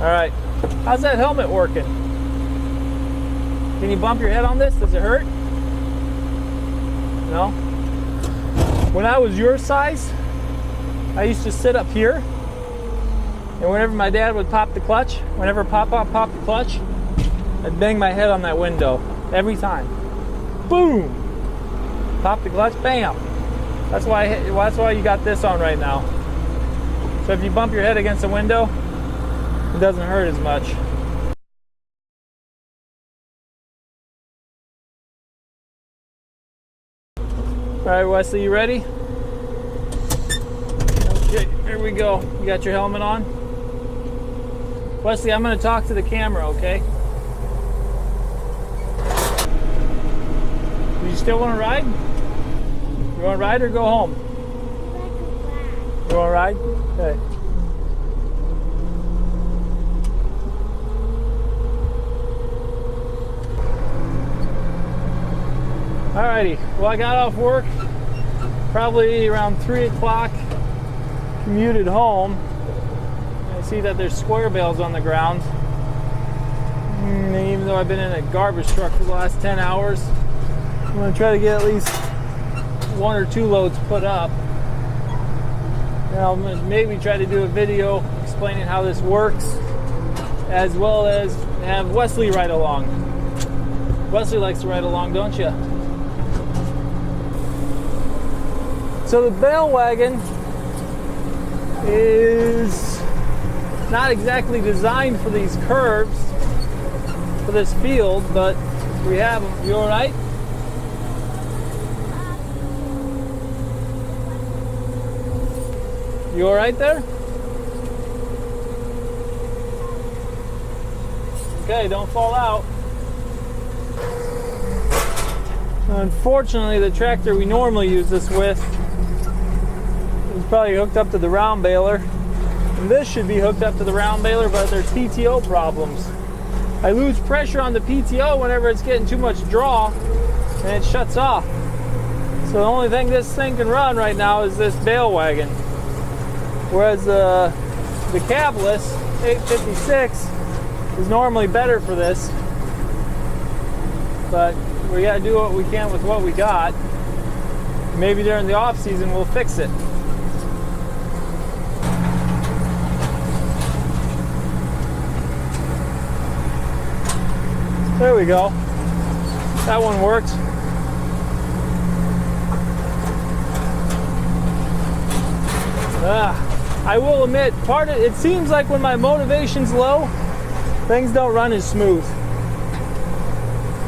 right. How's that helmet working? Can you bump your head on this? Does it hurt? No? When I was your size, I used to sit up here, and whenever my dad would pop the clutch, whenever Pop popped the clutch, I'd bang my head on that window every time. Boom! Pop the clutch, bam! That's why you got this on right now. So if you bump your head against the window, it doesn't hurt as much. All right, Wesley, you ready? Okay, here we go. You got your helmet on? Wesley, I'm going to talk to the camera, okay? Do you still want to ride? You want to ride or go home? You want to ride? Okay. Alrighty, well, I got off work probably around 3 o'clock, commuted home. I see that there's square bales on the ground. And even though I've been in a garbage truck for the last 10 hours, I'm going to try to get at least 1 or 2 loads put up. And I'll maybe try to do a video explaining how this works, as well as have Wesley ride along. Wesley likes to ride along, don't you? So the Bale Wagon is not exactly designed for these curves, for this field, but we have them. You all right? You all right there? Okay, don't fall out. Unfortunately, the tractor we normally use this with is probably hooked up to the round baler. And this should be hooked up to the round baler, but there's PTO problems. I lose pressure on the PTO whenever it's getting too much draw, and it shuts off. So the only thing this thing can run right now is this Bale Wagon. Whereas the cabless 856 is normally better for this. But we gotta do what we can with what we got. Maybe during the off season we'll fix it. There we go. That one worked. I will admit, it seems like when my motivation's low, things don't run as smooth.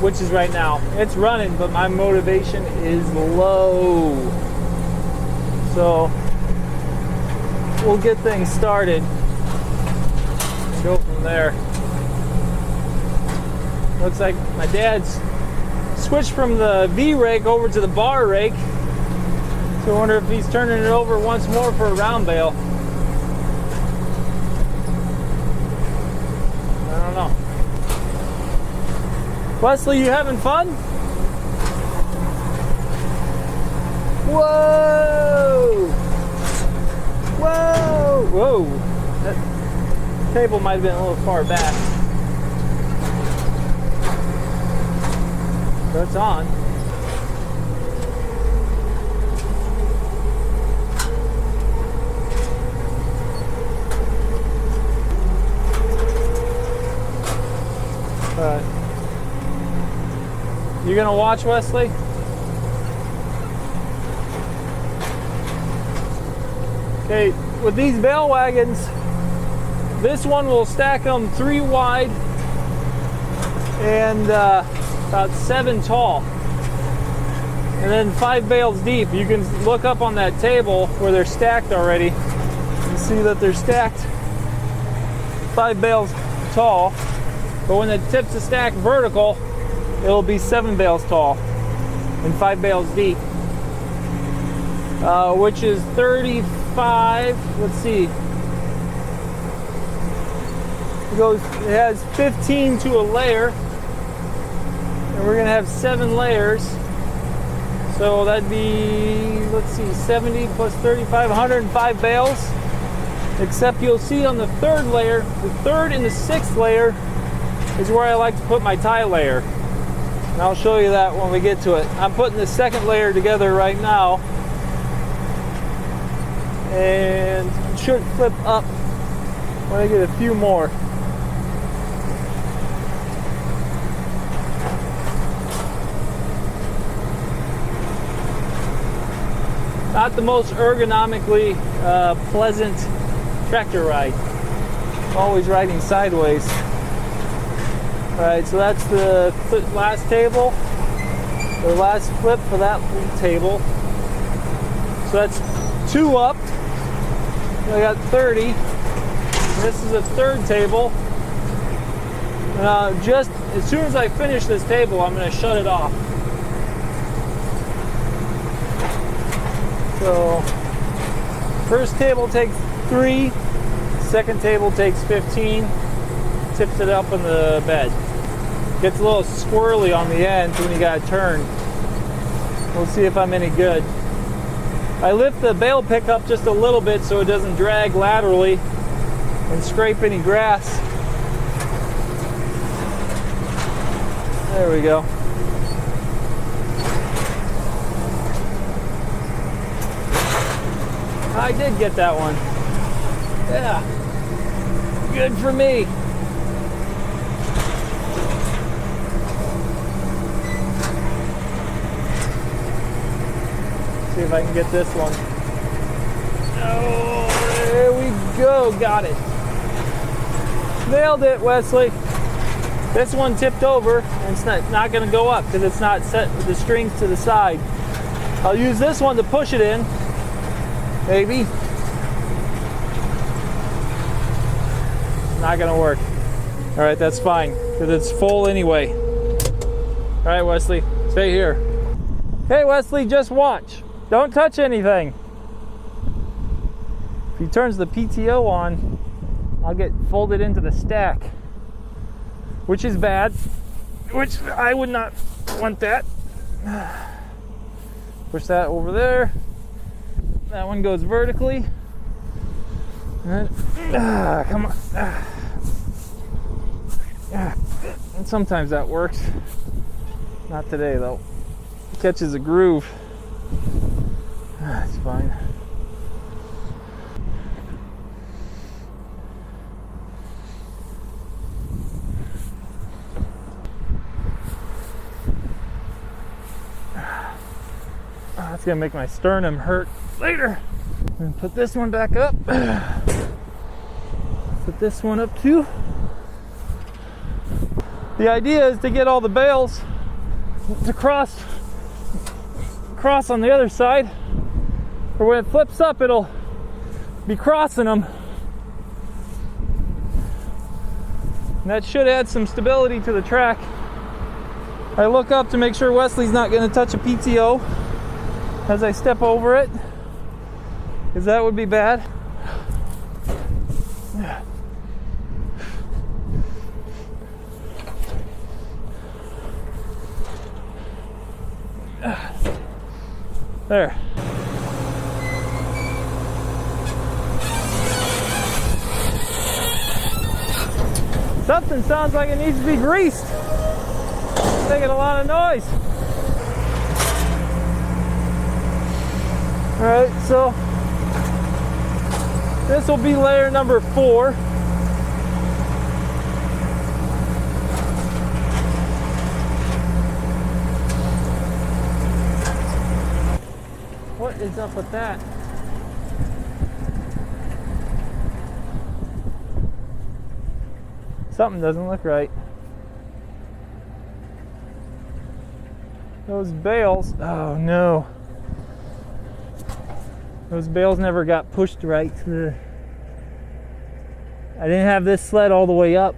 Which is right now. It's running, but my motivation is low. So we'll get things started. Go from there. Looks like my dad's switched from the V rake over to the bar rake. So I wonder if he's turning it over once more for a round bale. I don't know. Wesley, you having fun? Whoa! Whoa! Whoa! That table might have been a little far back. So it's on. You gonna watch, Wesley? Okay, with these Bale Wagons, this one will stack them 3 wide and about 7 tall, and then 5 bales deep. You can look up on that table where they're stacked already and see that they're stacked 5 bales tall, but when it tips the stack vertical, it'll be 7 bales tall and 5 bales deep, which is 35. Let's see. It has 15 to a layer, and we're gonna have 7 layers. So that'd be, let's see, 70 plus 35, 105 bales. Except you'll see on the third layer, the third and the sixth layer is where I like to put my tie layer. And I'll show you that when we get to it. I'm putting the second layer together right now. And it should flip up when I get a few more. Not the most ergonomically pleasant tractor ride. Always riding sideways. Alright, so that's the last table, the last flip for that table. So that's 2 up. I got 30. This is a third table. Just as soon as I finish this table, I'm going to shut it off. So, first table takes 3, second table takes 15, tips it up in the bed. Gets a little squirrely on the ends when you got to turn. We'll see if I'm any good. I lift the bale pickup just a little bit so it doesn't drag laterally and scrape any grass. There we go. I did get that one. Yeah. Good for me. See if I can get this one. Oh, there we go. Got it. Nailed it, Wesley. This one tipped over, and it's not going to go up because it's not set with the strings to the side. I'll use this one to push it in. Maybe. Not gonna work. All right, that's fine, because it's full anyway. All right, Wesley, stay here. Hey, Wesley, just watch. Don't touch anything. If he turns the PTO on, I'll get folded into the stack, which is bad, which I would not want that. Push that over there. That one goes vertically. And come on. And sometimes that works. Not today though. It catches a groove. It's fine. That's gonna make my sternum hurt later. I'm gonna put this one back up. Put this one up too. The idea is to get all the bales to cross on the other side, or when it flips up, it'll be crossing them. And that should add some stability to the track. I look up to make sure Wesley's not going to touch a PTO as I step over it, because that would be bad. There. Something sounds like it needs to be greased. It's making a lot of noise. Alright, so this will be layer number 4. What is up with that? Something doesn't look right. Those bales, oh no. Those bales never got pushed right. I didn't have this sled all the way up.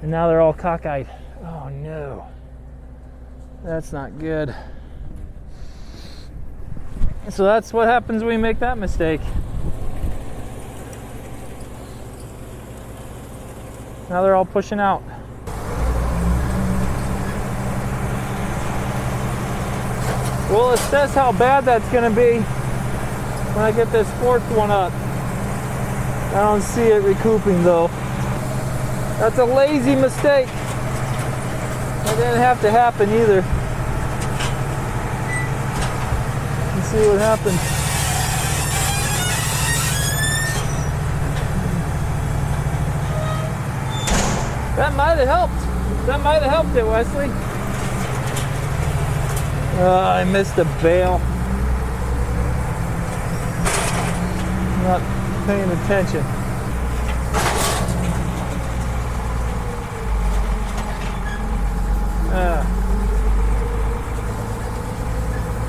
And now they're all cockeyed. Oh no. That's not good. So that's what happens when we make that mistake. Now they're all pushing out. We'll assess how bad that's going to be when I get this fourth one up. I don't see it recouping though. That's a lazy mistake. That didn't have to happen either. Let's see what happens. That might have helped. That might have helped it, Wesley. I missed a bale. Not paying attention.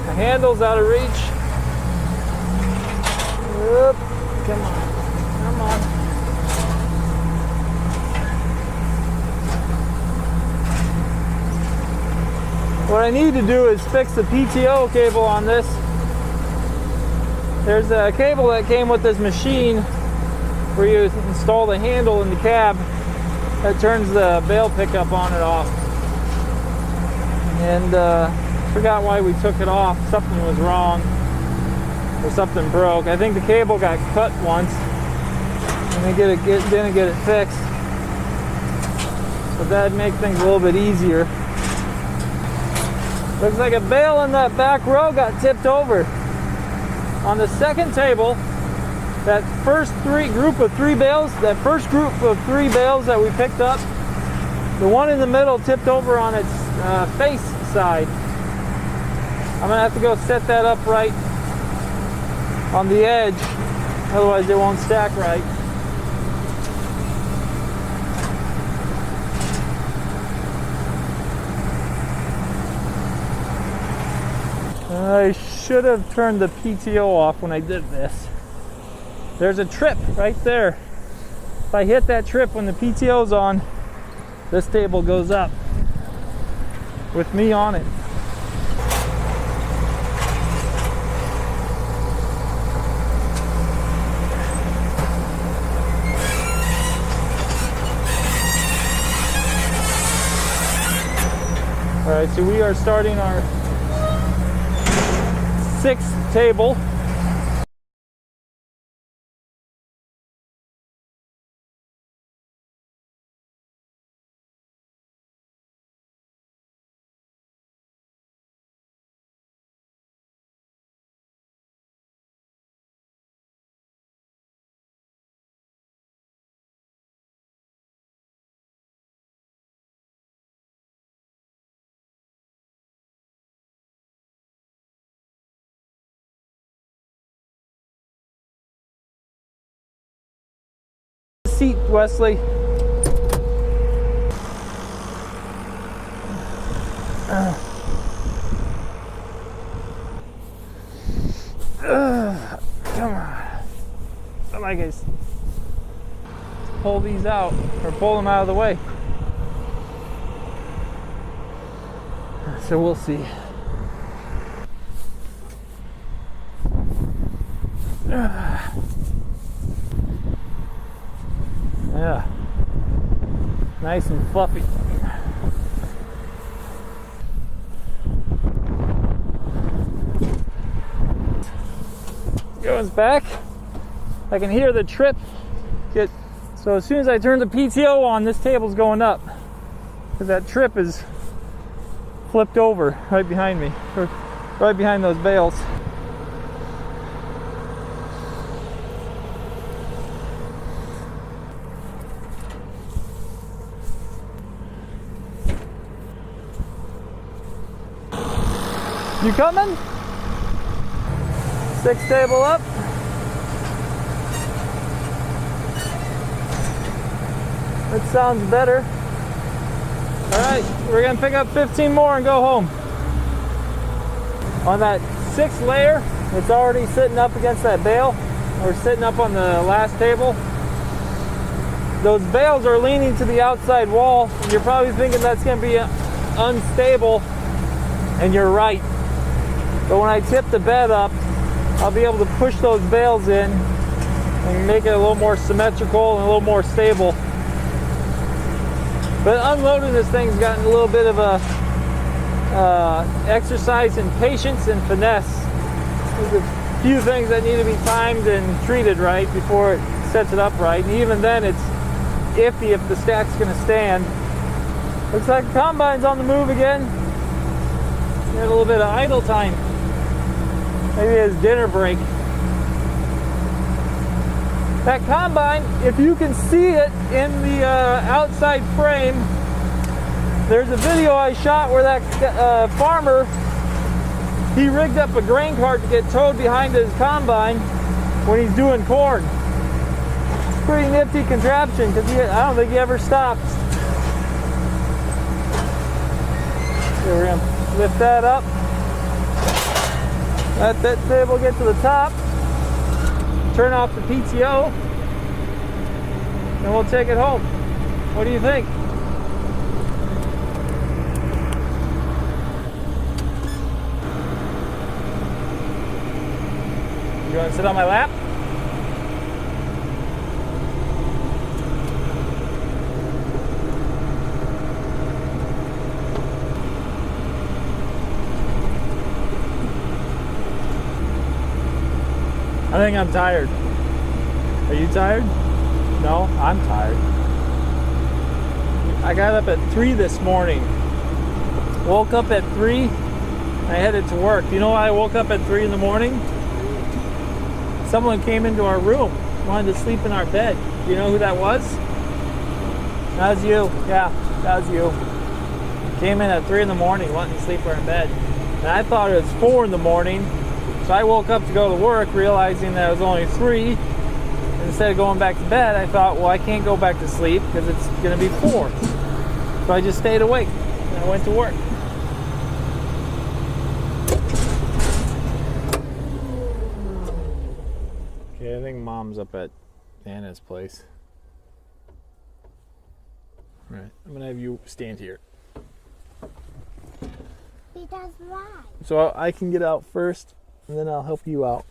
The handle's out of reach. Oop, come on. Come on. What I need to do is fix the PTO cable on this. There's a cable that came with this machine where you install the handle in the cab that turns the bale pickup on and off. And forgot why we took it off. Something was wrong or something broke. I think the cable got cut once and they didn't get it fixed. But that'd make things a little bit easier. Looks like a bale in that back row got tipped over. On the second table, that first group of three bales that we picked up, the one in the middle tipped over on its face side. I'm gonna have to go set that up right on the edge, otherwise it won't stack right. I should have turned the PTO off when I did this. There's a trip right there. If I hit that trip when the PTO's on, this table goes up with me on it. All right, so we are starting our 6th table. Seat, Wesley. Come on. Like I pull these out or pull them out of the way. So we'll see. Yeah, nice and fluffy. Goes back. I can hear the trip get. So as soon as I turn the PTO on, this table's going up because that trip is flipped over right behind me, or right behind those bales. You coming? 6th table up. That sounds better. All right, we're gonna pick up 15 more and go home. On that 6th layer, it's already sitting up against that bale, or sitting up on the last table. Those bales are leaning to the outside wall. And you're probably thinking that's gonna be unstable, and you're right. But when I tip the bed up, I'll be able to push those bales in and make it a little more symmetrical and a little more stable. But unloading this thing's gotten a little bit of a exercise in patience and finesse. There's a few things that need to be timed and treated right before it sets it up right. And even then, it's iffy if the stack's going to stand. Looks like the combine's on the move again. He had a little bit of idle time. Maybe his dinner break. That combine, if you can see it in the outside frame, there's a video I shot where that farmer, he rigged up a grain cart to get towed behind his combine when he's doing corn. It's pretty nifty contraption because I don't think he ever stops. Here, we're gonna lift that up. Let that table get to the top. Turn off the PTO. And we'll take it home. What do you think? You want to sit on my lap? I think I'm tired. Are you tired? No, I'm tired. I got up at 3 this morning. Woke up at 3. I headed to work. You know why I woke up at 3 in the morning? Someone came into our room, wanted to sleep in our bed. Do you know who that was? That was you. Yeah, that was you. Came in at 3 in the morning, wanting to sleep in our bed. And I thought it was 4 in the morning. So I woke up to go to work, realizing that it was only 3. Instead of going back to bed, I thought, well, I can't go back to sleep because it's going to be 4. So I just stayed awake and I went to work. Okay, I think Mom's up at Anna's place. All right, I'm going to have you stand here. Because why? So I can get out first, and then I'll help you out.